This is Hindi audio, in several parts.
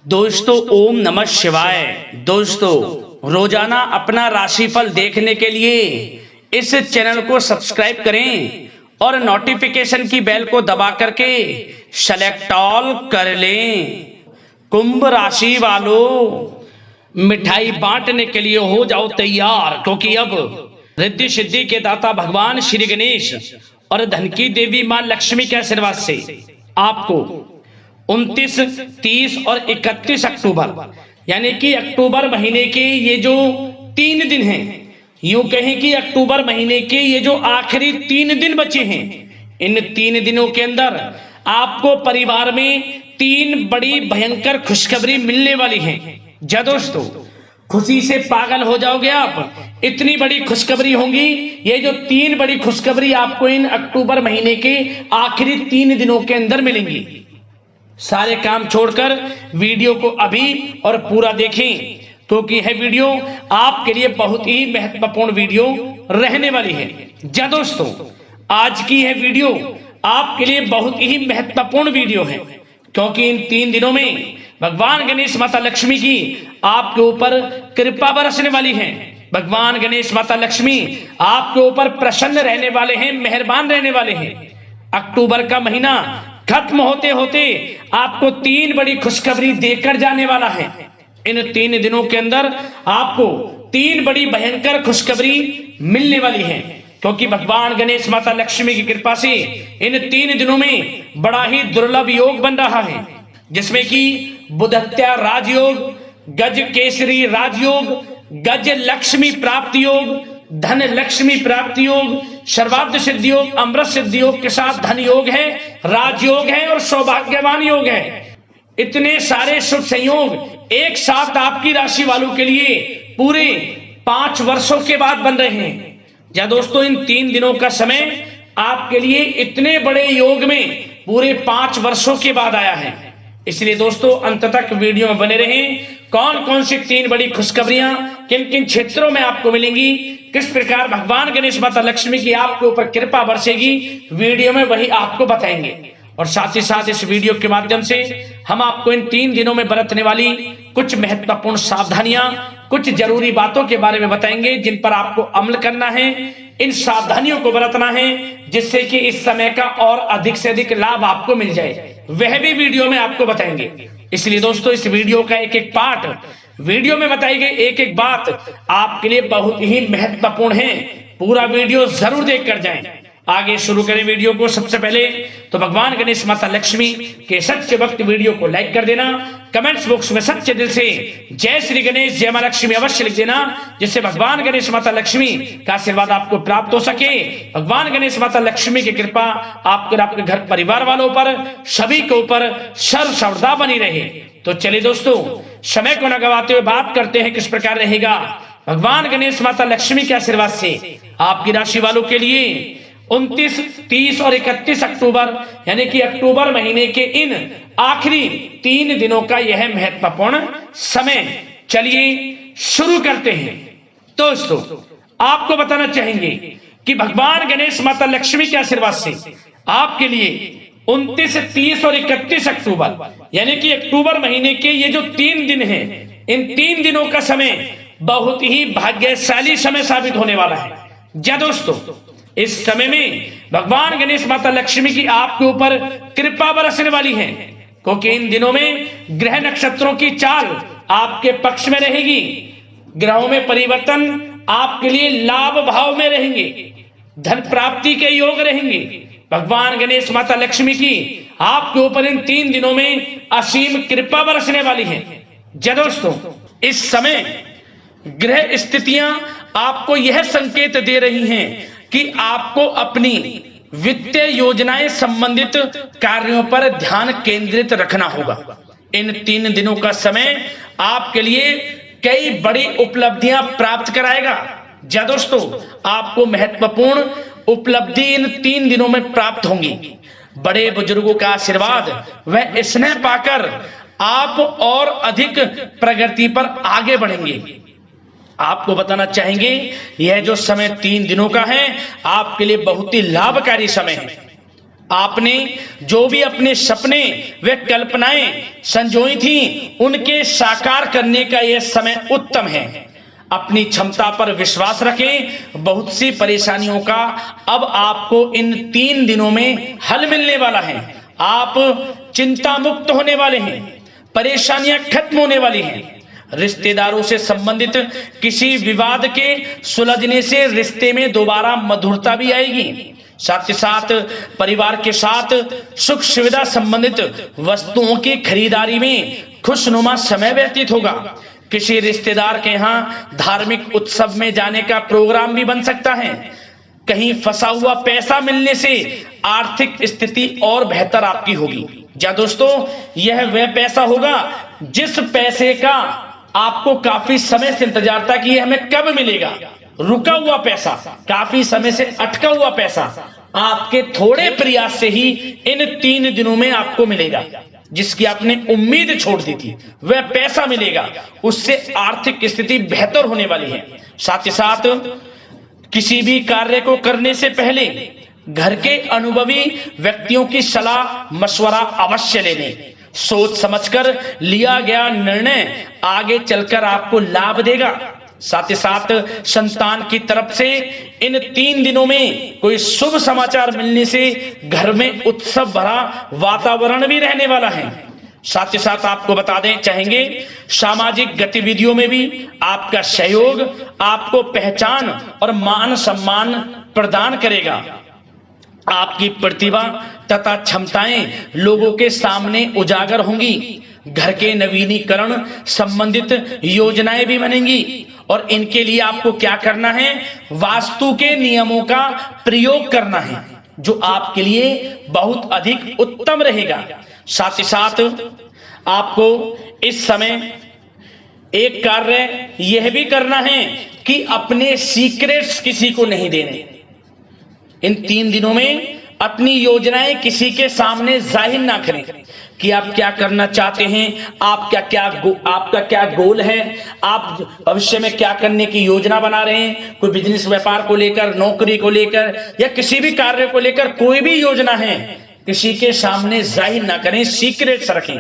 दोस्तों ओम नमः शिवाय। दोस्तों रोजाना अपना राशिफल देखने के लिए इस चैनल को सब्सक्राइब करें और नोटिफिकेशन की बेल को दबा करके सेलेक्ट ऑल कर लें। कुंभ राशि वालों, मिठाई बांटने के लिए हो जाओ तैयार, क्योंकि अब रिद्धि सिद्धि के दाता भगवान श्री गणेश और धन की देवी मां लक्ष्मी के आशीर्वाद से आपको 29, 30 और 31 अक्टूबर यानी कि अक्टूबर महीने के ये जो 3 दिन हैं, यूं कहें कि अक्टूबर महीने के ये जो आखिरी 3 दिन बचे हैं, इन 3 दिनों के अंदर आपको परिवार में 3 बड़ी भयंकर खुशखबरी मिलने वाली है। जा दोस्तों, खुशी से पागल हो जाओगे आप, इतनी बड़ी खुशखबरी होंगी। ये जो 3 बड़ी खुशखबरी आपको इन अक्टूबर महीने के आखिरी 3 दिनों के अंदर मिलेंगी। सारे काम छोड़कर वीडियो को अभी और पूरा देखें, क्योंकि यह वीडियो आपके लिए बहुत ही महत्वपूर्ण वीडियो रहने वाली है। जा दोस्तों, आज की यह वीडियो आपके लिए बहुत ही महत्वपूर्ण वीडियो है, क्योंकि इन 3 दिनों में भगवान गणेश माता लक्ष्मी की आपके ऊपर कृपा बरसने वाली है। भगवान गणेश माता लक्ष्मी आपके ऊपर प्रसन्न रहने वाले हैं, मेहरबान रहने वाले हैं। अक्टूबर का महीना खत्म होते होते आपको 3 बड़ी खुशखबरी देकर जाने वाला है। इन 3 दिनों के अंदर आपको 3 बड़ी भयंकर खुशखबरी मिलने वाली है, क्योंकि भगवान गणेश माता लक्ष्मी की कृपा से इन 3 दिनों में बड़ा ही दुर्लभ योग बन रहा है, जिसमें कि बुधत्या राजयोग, गज केसरी राजयोग, गज लक्ष्मी प्राप्ति योग, धन लक्ष्मी प्राप्ति योग, सर्वार्थ सिद्धि योग, अमृत सिद्धि योग के साथ धन योग है, राजयोग है और सौभाग्यवान योग है। इतने सारे शुभ संयोग एक साथ आपकी राशि वालों के लिए पूरे 5 वर्षों के बाद बन रहे हैं। या दोस्तों, इन 3 दिनों का समय आपके लिए इतने बड़े योग में पूरे 5 वर्षों के बाद आया है। इसलिए दोस्तों अंत तक वीडियो में बने रहें। कौन कौन सी 3 बड़ी खुशखबरियां किन किन क्षेत्रों में आपको मिलेंगी, किस प्रकार भगवान गणेश माता लक्ष्मी की आपके ऊपर कृपा बरसेगी, वीडियो में वही आपको बताएंगे। और साथ ही साथ इस वीडियो के माध्यम से हम आपको इन 3 दिनों में बरतने वाली कुछ महत्वपूर्ण सावधानियां, कुछ जरूरी बातों के बारे में बताएंगे, जिन पर आपको अमल करना है, इन सावधानियों को बरतना है, जिससे कि इस समय का और अधिक से अधिक लाभ आपको मिल जाए, वह भी वीडियो में आपको बताएंगे। इसलिए दोस्तों, इस वीडियो का एक एक पार्ट, वीडियो में बताई गई एक एक बात आपके लिए बहुत ही महत्वपूर्ण है। पूरा वीडियो जरूर देख कर जाएं। आगे शुरू करें वीडियो को। सबसे पहले तो भगवान गणेश माता लक्ष्मी के सच्चे भक्त वीडियो को लाइक कर देना, कमेंट्स बॉक्स में सच्चे दिल से जय श्री गणेश, जय मां लक्ष्मी अवश्य लिख देना, जिससे भगवान गणेश माता लक्ष्मी का आशीर्वाद आपको प्राप्त हो सके। भगवान गणेश माता लक्ष्मी की कृपा आपके और आपके घर परिवार वालों पर, सभी के ऊपर सर्वदा बनी रहे। तो चलिए दोस्तों, समय को न गवाते हुए बात करते हैं किस प्रकार रहेगा भगवान गणेश माता लक्ष्मी के आशीर्वाद से आपकी राशि वालों के लिए 29, 30 और 31 अक्टूबर यानी कि अक्टूबर महीने के इन आखिरी 3 दिनों का यह महत्वपूर्ण समय। चलिए शुरू करते हैं। दोस्तों, आपको बताना चाहेंगे कि भगवान गणेश माता लक्ष्मी के आशीर्वाद से आपके लिए 29, 30 और 31 अक्टूबर यानी कि अक्टूबर महीने के ये जो 3 दिन हैं, इन 3 दिनों का समय बहुत ही भाग्यशाली समय साबित होने वाला है। जा दोस्तों, इस समय में भगवान गणेश माता लक्ष्मी की आपके ऊपर कृपा बरसने वाली है, क्योंकि इन दिनों में ग्रह नक्षत्रों की चाल आपके पक्ष में रहेगी। ग्रहों में परिवर्तन आपके लिए लाभ भाव में रहेंगे, धन प्राप्ति के योग रहेंगे। भगवान गणेश माता लक्ष्मी की आपके ऊपर इन 3 दिनों में असीम कृपा बरसने वाली है। जा दोस्तों, इस समय ग्रह स्थितियां आपको यह संकेत दे रही हैं कि आपको अपनी वित्तीय योजनाएं संबंधित कार्यों पर ध्यान केंद्रित रखना होगा। इन 3 दिनों का समय आपके लिए कई बड़ी उपलब्धियां प्राप्त कराएगा। जा दोस्तों, आपको महत्वपूर्ण उपलब्धि इन 3 दिनों में प्राप्त होंगी। बड़े बुजुर्गों का आशीर्वाद वह स्नेह पाकर आप और अधिक प्रगति पर आगे बढ़ेंगे। आपको बताना चाहेंगे, यह जो समय 3 दिनों का है आपके लिए बहुत ही लाभकारी समय है। आपने जो भी अपने सपने व कल्पनाएं संजोई थी, उनके साकार करने का यह समय उत्तम है। अपनी क्षमता पर विश्वास रखें। बहुत सी परेशानियों का अब आपको इन 3 दिनों में हल मिलने वाला है। आप चिंता मुक्त होने वाले हैं। परेशानियां खत्म होने वाली हैं। रिश्तेदारों से संबंधित किसी विवाद के सुलझने से रिश्ते में दोबारा मधुरता भी आएगी। साथ ही साथ परिवार के साथ सुख सुविधा संबंधित वस्तुओं की खरीदारी में खुशनुमा समय व्यतीत होगा। किसी रिश्तेदार के यहाँ धार्मिक उत्सव में जाने का प्रोग्राम भी बन सकता है। कहीं फंसा हुआ पैसा मिलने से आर्थिक स्थिति और बेहतर आपकी होगी। जा दोस्तों, यह वह पैसा होगा जिस पैसे का आपको काफी समय से इंतजार था कि यह हमें कब मिलेगा। रुका हुआ पैसा, काफी समय से अटका हुआ पैसा आपके थोड़े प्रयास से ही इन 3 दिनों में आपको मिलेगा। जिसकी आपने उम्मीद छोड़ दी थी वह पैसा मिलेगा। उससे आर्थिक स्थिति बेहतर होने वाली है। साथ ही साथ किसी भी कार्य को करने से पहले घर के अनुभवी व्यक्तियों की सलाह मशवरा अवश्य ले लें। सोच समझकर लिया गया निर्णय आगे चलकर आपको लाभ देगा। साथ ही साथ संतान की तरफ से इन 3 दिनों में कोई शुभ समाचार मिलने से घर में उत्सव भरा वातावरण भी रहने वाला है। साथ ही साथ आपको बता दें चाहेंगे, सामाजिक गतिविधियों में भी आपका सहयोग आपको पहचान और मान सम्मान प्रदान करेगा। आपकी प्रतिभा तथा क्षमताएं लोगों के सामने उजागर होंगी। घर के नवीनीकरण संबंधित योजनाएं भी बनेंगी और इनके लिए आपको क्या करना है, वास्तु के नियमों का प्रयोग करना है, जो आपके लिए बहुत अधिक उत्तम रहेगा। साथ ही साथ आपको इस समय एक कार्य यह भी करना है कि अपने सीक्रेट्स किसी को नहीं देने। इन 3 दिनों में अपनी योजनाएं किसी के सामने जाहिर ना करें कि आप क्या करना चाहते हैं, आपका क्या गोल है, आप भविष्य में क्या करने की योजना बना रहे हैं। कोई बिजनेस व्यापार को लेकर, नौकरी को लेकर या किसी भी कार्य को लेकर कोई भी योजना है, किसी के सामने जाहिर ना करें, सीक्रेट्स रखें।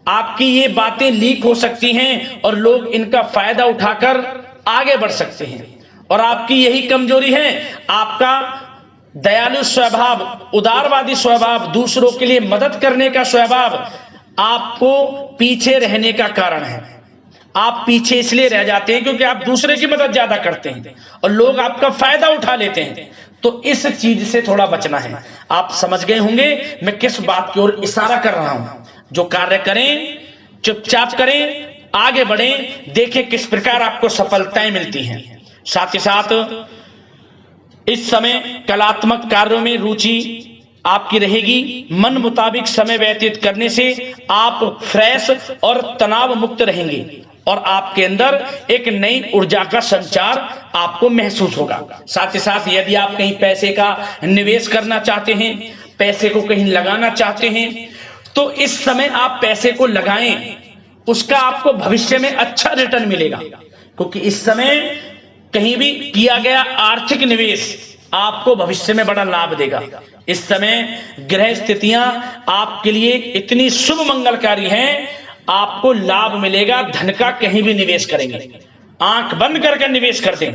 आपकी ये बातें लीक हो सकती हैं और लोग इनका फायदा उठाकर आगे बढ़ सकते हैं। और आपकी यही कमजोरी है, आपका दयालु स्वभाव, उदारवादी स्वभाव, दूसरों के लिए मदद करने का स्वभाव आपको पीछे रहने का कारण है। आप पीछे इसलिए रह जाते हैं क्योंकि आप दूसरे की मदद ज्यादा करते हैं और लोग आपका फायदा उठा लेते हैं। तो इस चीज से थोड़ा बचना है। आप समझ गए होंगे मैं किस बात की ओर इशारा कर रहा हूं। जो कार्य करें चुपचाप करें, आगे बढ़ें, देखें किस प्रकार आपको सफलताएं मिलती हैं। साथ ही साथ इस समय कलात्मक कार्यों में रुचि आपकी रहेगी। मन मुताबिक समय व्यतीत करने से आप फ्रेश और तनाव मुक्त रहेंगे और आपके अंदर एक नई ऊर्जा का संचार आपको महसूस होगा। साथ ही साथ यदि आप कहीं पैसे का निवेश करना चाहते हैं, पैसे को कहीं लगाना चाहते हैं, तो इस समय आप पैसे को लगाएं, उसका आपको भविष्य में अच्छा रिटर्न मिलेगा। क्योंकि इस समय कहीं भी किया गया आर्थिक निवेश आपको भविष्य में बड़ा लाभ देगा। इस समय ग्रह स्थितियां आपके लिए इतनी शुभ मंगलकारी हैं, आपको लाभ मिलेगा। धन का कहीं भी निवेश करेंगे, आंख बंद करके निवेश कर दें,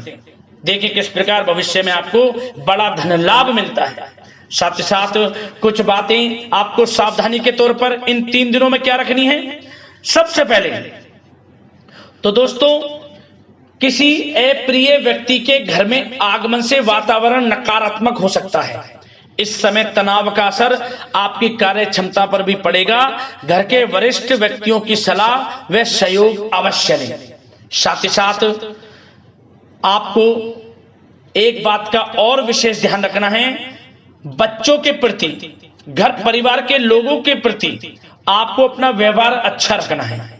देखिए किस प्रकार भविष्य में आपको बड़ा धन लाभ मिलता है। साथ ही साथ कुछ बातें आपको सावधानी के तौर पर इन 3 दिनों में क्या रखनी है। सबसे पहले तो दोस्तों, किसी अप्रिय व्यक्ति के घर में आगमन से वातावरण नकारात्मक हो सकता है। इस समय तनाव का असर आपकी कार्य क्षमता पर भी पड़ेगा। घर के वरिष्ठ व्यक्तियों की सलाह व सहयोग अवश्य लें। साथ ही साथ आपको एक बात का और विशेष ध्यान रखना है, बच्चों के प्रति, घर परिवार के लोगों के प्रति आपको अपना व्यवहार अच्छा रखना है।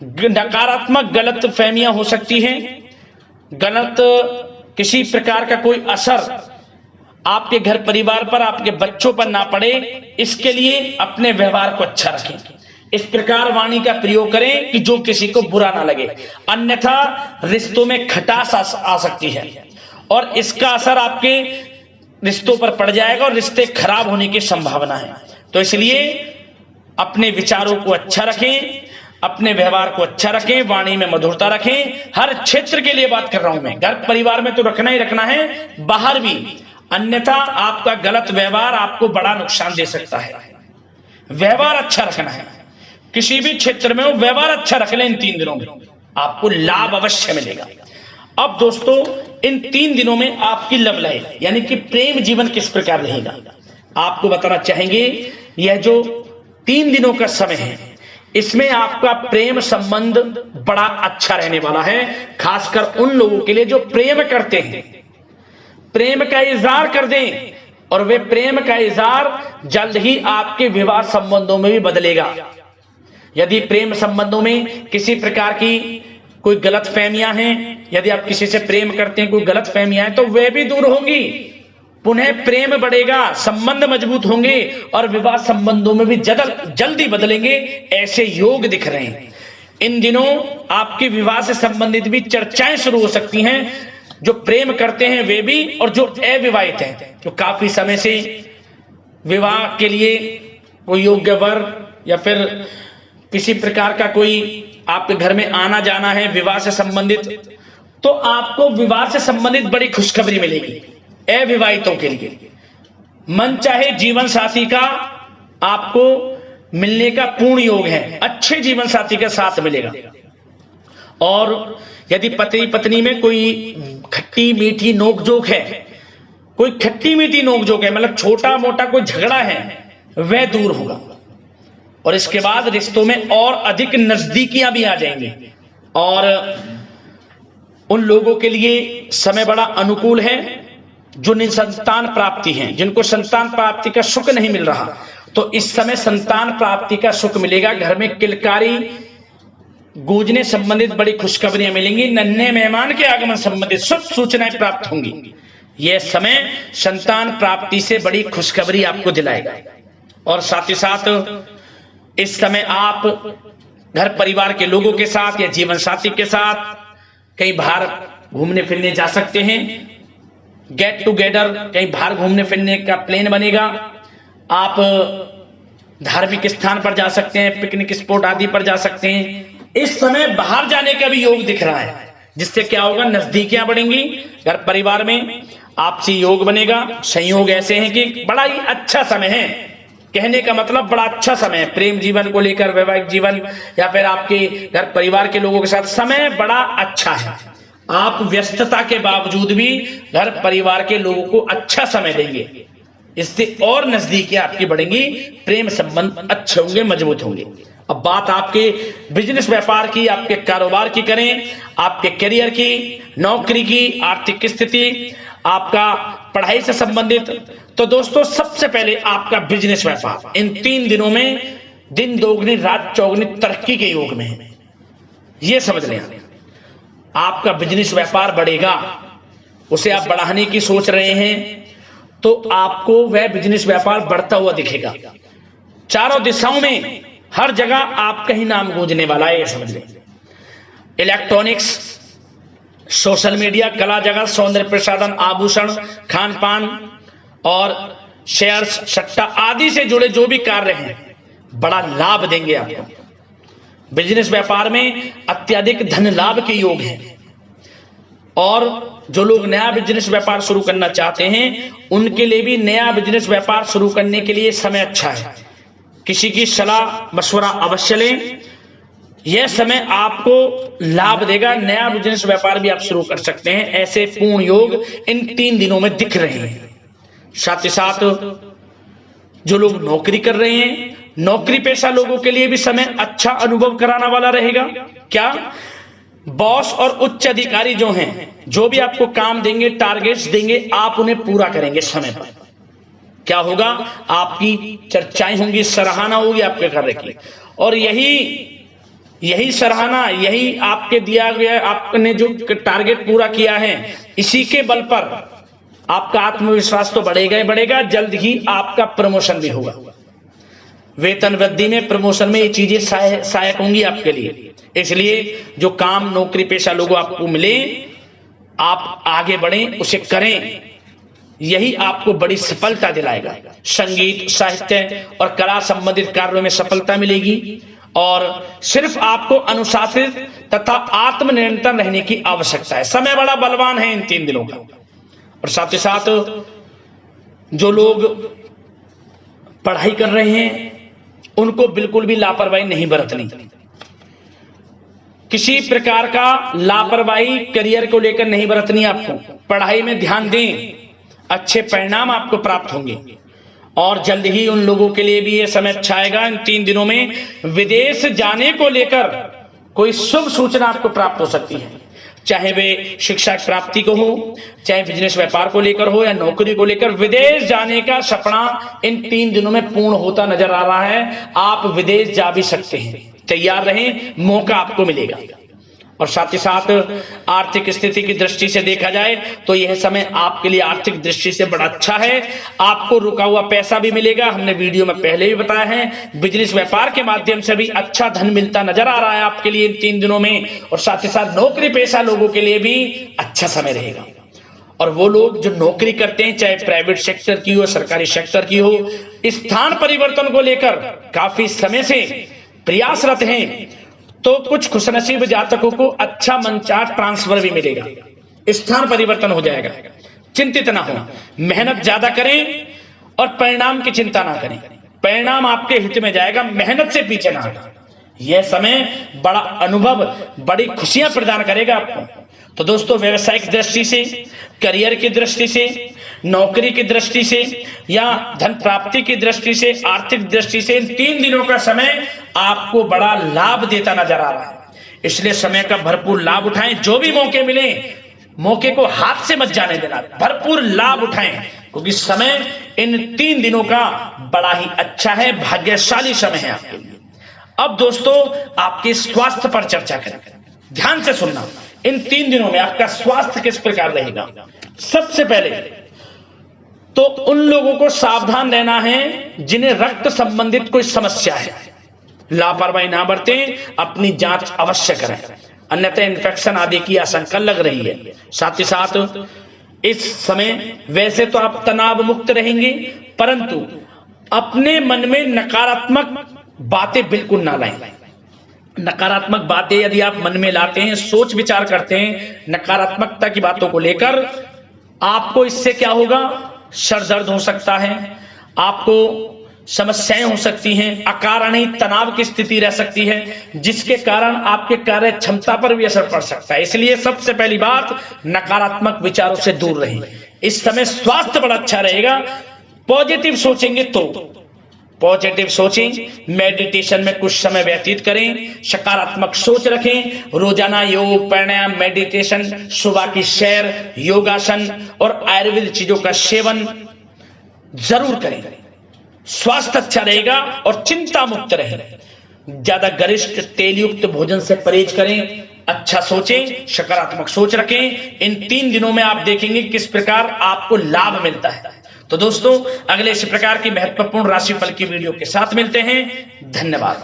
नकारात्मक गलत फहमियां हो सकती हैं, गलत किसी प्रकार का कोई असर आपके घर परिवार पर, आपके बच्चों पर ना पड़े, इसके लिए अपने व्यवहार को अच्छा रखें। इस प्रकार वाणी का प्रयोग करें कि जो किसी को बुरा ना लगे, अन्यथा रिश्तों में खटास आ सकती है और इसका असर आपके रिश्तों पर पड़ जाएगा और रिश्ते खराब होने की संभावना है। तो इसलिए अपने विचारों को अच्छा रखें, अपने व्यवहार को अच्छा रखें, वाणी में मधुरता रखें। हर क्षेत्र के लिए बात कर रहा हूं मैं, घर परिवार में तो रखना ही रखना है, बाहर भी, अन्यथा आपका गलत व्यवहार आपको बड़ा नुकसान दे सकता है। व्यवहार अच्छा रखना है, किसी भी क्षेत्र में हो व्यवहार अच्छा रख लें, इन 3 दिनों में आपको लाभ अवश्य मिलेगा। अब दोस्तों इन 3 दिनों में आपकी लव लाइफ यानी कि प्रेम जीवन किस प्रकार रहेगा आपको बताना चाहेंगे। यह जो 3 दिनों का समय है इसमें आपका प्रेम संबंध बड़ा अच्छा रहने वाला है, खासकर उन लोगों के लिए जो प्रेम करते हैं। प्रेम का इजहार कर दें और वे प्रेम का इजहार जल्द ही आपके विवाह संबंधों में भी बदलेगा। यदि प्रेम संबंधों में किसी प्रकार की कोई गलत फहमियां हैं, यदि आप किसी से प्रेम करते हैं कोई गलत फहमियां हैं तो वे भी दूर होंगी, पुनः प्रेम बढ़ेगा, संबंध मजबूत होंगे और विवाह संबंधों में भी जल्दी बदलेंगे, ऐसे योग दिख रहे हैं। इन दिनों आपके विवाह से संबंधित भी चर्चाएं शुरू हो सकती हैं, जो प्रेम करते हैं वे भी और जो अविवाहित हैं, जो काफी समय से विवाह के लिए कोई योग्य वर या फिर किसी प्रकार का कोई आपके घर में आना जाना है विवाह से संबंधित, तो आपको विवाह से संबंधित बड़ी खुशखबरी मिलेगी। अविवाहितों के लिए मन चाहे जीवन साथी का आपको मिलने का पूर्ण योग है, अच्छे जीवन साथी के साथ मिलेगा। और यदि पति पत्नी में कोई खट्टी मीठी नोकझोंक है, कोई खट्टी मीठी नोकझोंक है, मतलब छोटा मोटा कोई झगड़ा है, वह दूर होगा और इसके बाद रिश्तों में और अधिक नजदीकियां भी आ जाएंगी। और उन लोगों के लिए समय बड़ा अनुकूल है जो निसंतान प्राप्ति है, जिनको संतान प्राप्ति का सुख नहीं मिल रहा, तो इस समय संतान प्राप्ति का सुख मिलेगा। घर में किलकारी गूंजने संबंधित बड़ी खुशखबरियां मिलेंगी, नन्हे मेहमान के आगमन संबंधित शुभ सूचनाएं प्राप्त होंगी। यह समय संतान प्राप्ति से बड़ी खुशखबरी आपको दिलाएगा। और साथ ही साथ इस समय आप घर परिवार के लोगों के साथ या जीवन साथी के साथ कहीं बाहर घूमने फिरने जा सकते हैं, गेट टुगेदर कहीं बाहर घूमने फिरने का प्लान बनेगा। आप धार्मिक स्थान पर जा सकते हैं, पिकनिक स्पॉट आदि पर जा सकते हैं। इस समय बाहर जाने का भी योग दिख रहा है, जिससे क्या होगा, नजदीकियां बढ़ेंगी, घर परिवार में आपसी योग बनेगा। संयोग ऐसे हैं कि बड़ा ही अच्छा समय है, कहने का मतलब बड़ा अच्छा समय है प्रेम जीवन को लेकर, वैवाहिक जीवन या फिर आपके घर परिवार के लोगों के साथ समय बड़ा अच्छा है। आप व्यस्तता के बावजूद भी घर परिवार के लोगों को अच्छा समय देंगे, इससे और नजदीकियां आपकी बढ़ेंगी, प्रेम संबंध अच्छे होंगे, मजबूत होंगे। अब बात आपके बिजनेस व्यापार की, आपके कारोबार की करें, आपके करियर की, नौकरी की, आर्थिक स्थिति, आपका पढ़ाई से संबंधित, तो दोस्तों सबसे पहले आपका बिजनेस व्यापार इन 3 दिनों में दिन दोगुनी रात चौगुनी तरक्की के योग में है। यह समझ लें, आपका बिजनेस व्यापार बढ़ेगा, उसे आप बढ़ाने की सोच रहे हैं तो आपको वह बिजनेस व्यापार बढ़ता हुआ दिखेगा। चारों दिशाओं में हर जगह आपका ही नाम गूंजने वाला है, यह समझ लें। इलेक्ट्रॉनिक्स, सोशल मीडिया, कला जगत, सौंदर्य प्रसाधन, आभूषण, खान पान और शेयर्स, सट्टा आदि से जुड़े जो भी कार्य हैं बड़ा लाभ देंगे आपको। बिजनेस व्यापार में अत्यधिक धन लाभ के योग हैं और जो लोग नया बिजनेस व्यापार शुरू करना चाहते हैं उनके लिए भी नया बिजनेस व्यापार शुरू करने के लिए समय अच्छा है। किसी की सलाह मशवरा अवश्य लें, यह समय आपको लाभ देगा, नया बिजनेस व्यापार भी आप शुरू कर सकते हैं। ऐसे पूर्ण योग इन 3 दिनों में दिख रहे हैं। साथ ही साथ जो लोग नौकरी कर रहे हैं, नौकरी पेशा लोगों के लिए भी समय अच्छा अनुभव कराने वाला रहेगा। क्या बॉस और उच्च अधिकारी जो हैं, जो भी आपको काम देंगे, टारगेट्स देंगे, आप उन्हें पूरा करेंगे समय पर। क्या होगा, आपकी चर्चाएं होंगी, सराहना होगी आपके कार्य की, और यही सराहना, यही आपके दिया गया, आपने जो टारगेट पूरा किया है, इसी के बल पर आपका आत्मविश्वास तो बढ़ेगा ही बढ़ेगा। जल्द ही आपका प्रमोशन भी होगा, वेतन वृद्धि में, प्रमोशन में ये चीजें सहायक होंगी आपके लिए। इसलिए जो काम नौकरी पेशा लोगों आपको मिले, आप आगे बढ़ें, उसे करें। यही आपको बड़ी सफलता दिलाएगा। संगीत, साहित्य और कला संबंधित कार्यों में सफलता मिलेगी और सिर्फ आपको अनुशासित तथा आत्मनियंत्रण रहने की आवश्यकता है। समय बड़ा बलवान है इन 3 दिनों का। और साथ ही साथ जो लोग पढ़ाई कर रहे हैं उनको बिल्कुल भी लापरवाही नहीं बरतनी। किसी प्रकार का लापरवाही करियर को लेकर नहीं बरतनी। आपको पढ़ाई में ध्यान दें, अच्छे परिणाम आपको प्राप्त होंगे। और जल्द ही उन लोगों के लिए भी ये समय अच्छा आएगा। इन 3 दिनों में विदेश जाने को लेकर कोई शुभ सूचना आपको प्राप्त हो सकती है, चाहे वे शिक्षा प्राप्ति को हो, चाहे बिजनेस व्यापार को लेकर हो या नौकरी को लेकर। विदेश जाने का सपना इन 3 दिनों में पूर्ण होता नजर आ रहा है। आप विदेश जा भी सकते हैं, तैयार रहें, मौका आपको मिलेगा। और साथ ही साथ आर्थिक स्थिति की दृष्टि से देखा जाए तो यह समय आपके लिए आर्थिक दृष्टि से बड़ा अच्छा है। आपको रुका हुआ पैसा भी मिलेगा, हमने वीडियो में पहले भी बताया है। बिजनेस व्यापार के माध्यम से भी अच्छा धन मिलता नजर आ रहा है आपके लिए इन 3 दिनों में। और साथ ही साथ नौकरी पेशा लोगों के लिए भी अच्छा समय रहेगा। और वो लोग जो नौकरी करते हैं, चाहे प्राइवेट सेक्टर की हो, सरकारी सेक्टर की हो, स्थान परिवर्तन को लेकर काफी समय से प्रयासरत हैं, तो कुछ खुशनसीब जातकों को अच्छा मंचाट ट्रांसफर भी मिलेगा, स्थान परिवर्तन हो जाएगा। चिंतित ना हो, मेहनत ज्यादा करें और परिणाम की चिंता ना करें। परिणाम आपके हित में जाएगा, मेहनत से पीछे ना हटें। यह समय बड़ा अनुभव, बड़ी खुशियां प्रदान करेगा आपको। तो दोस्तों, व्यवसायिक दृष्टि से, करियर की दृष्टि से, नौकरी की दृष्टि से या धन प्राप्ति की दृष्टि से, आर्थिक दृष्टि से इन 3 दिनों का समय आपको बड़ा लाभ देता नजर आ रहा है। इसलिए समय का भरपूर लाभ उठाएं। जो भी मौके मिले, मौके को हाथ से मत जाने देना, भरपूर लाभ उठाएं, क्योंकि समय इन 3 दिनों का बड़ा ही अच्छा है, भाग्यशाली समय है आपके लिए। अब दोस्तों, आपके स्वास्थ्य पर चर्चा करें। ध्यान से सुनना, इन 3 दिनों में आपका स्वास्थ्य किस प्रकार रहेगा। सबसे पहले तो उन लोगों को सावधान रहना है जिन्हें रक्त संबंधित कोई समस्या है। लापरवाही ना बरतें, अपनी जांच अवश्य करें, अन्यथा इन्फेक्शन आदि की आशंका लग रही है। साथ ही साथ इस समय वैसे तो आप तनाव मुक्त रहेंगे, परंतु अपने मन में नकारात्मक बातें बिल्कुल ना लाएं। नकारात्मक बातें यदि आप मन में लाते हैं, सोच विचार करते हैं नकारात्मकता की बातों को लेकर, आपको इससे क्या होगा, सर दर्द हो सकता है, आपको समस्याएं हो सकती हैं, अकारणीय तनाव की स्थिति रह सकती है, जिसके कारण आपके कार्य क्षमता पर भी असर पड़ सकता है। इसलिए सबसे पहली बात, नकारात्मक विचारों से दूर रहें। इस समय स्वास्थ्य बड़ा अच्छा रहेगा। पॉजिटिव सोचेंगे तो पॉजिटिव सोचें, मेडिटेशन में कुछ समय व्यतीत करें, सकारात्मक सोच रखें, रोजाना योग, प्राणायाम, मेडिटेशन, सुबह की सैर, योगासन और आयुर्वेद चीजों का सेवन जरूर करें। स्वास्थ्य अच्छा रहेगा और चिंता मुक्त रहें। ज्यादा गरिष्ठ तेलयुक्त भोजन से परहेज करें, अच्छा सोचें, सकारात्मक सोच रखें। इन 3 दिनों में आप देखेंगे किस प्रकार आपको लाभ मिलता है। तो दोस्तों, अगले इसी प्रकार की महत्वपूर्ण राशिफल की वीडियो के साथ मिलते हैं। धन्यवाद।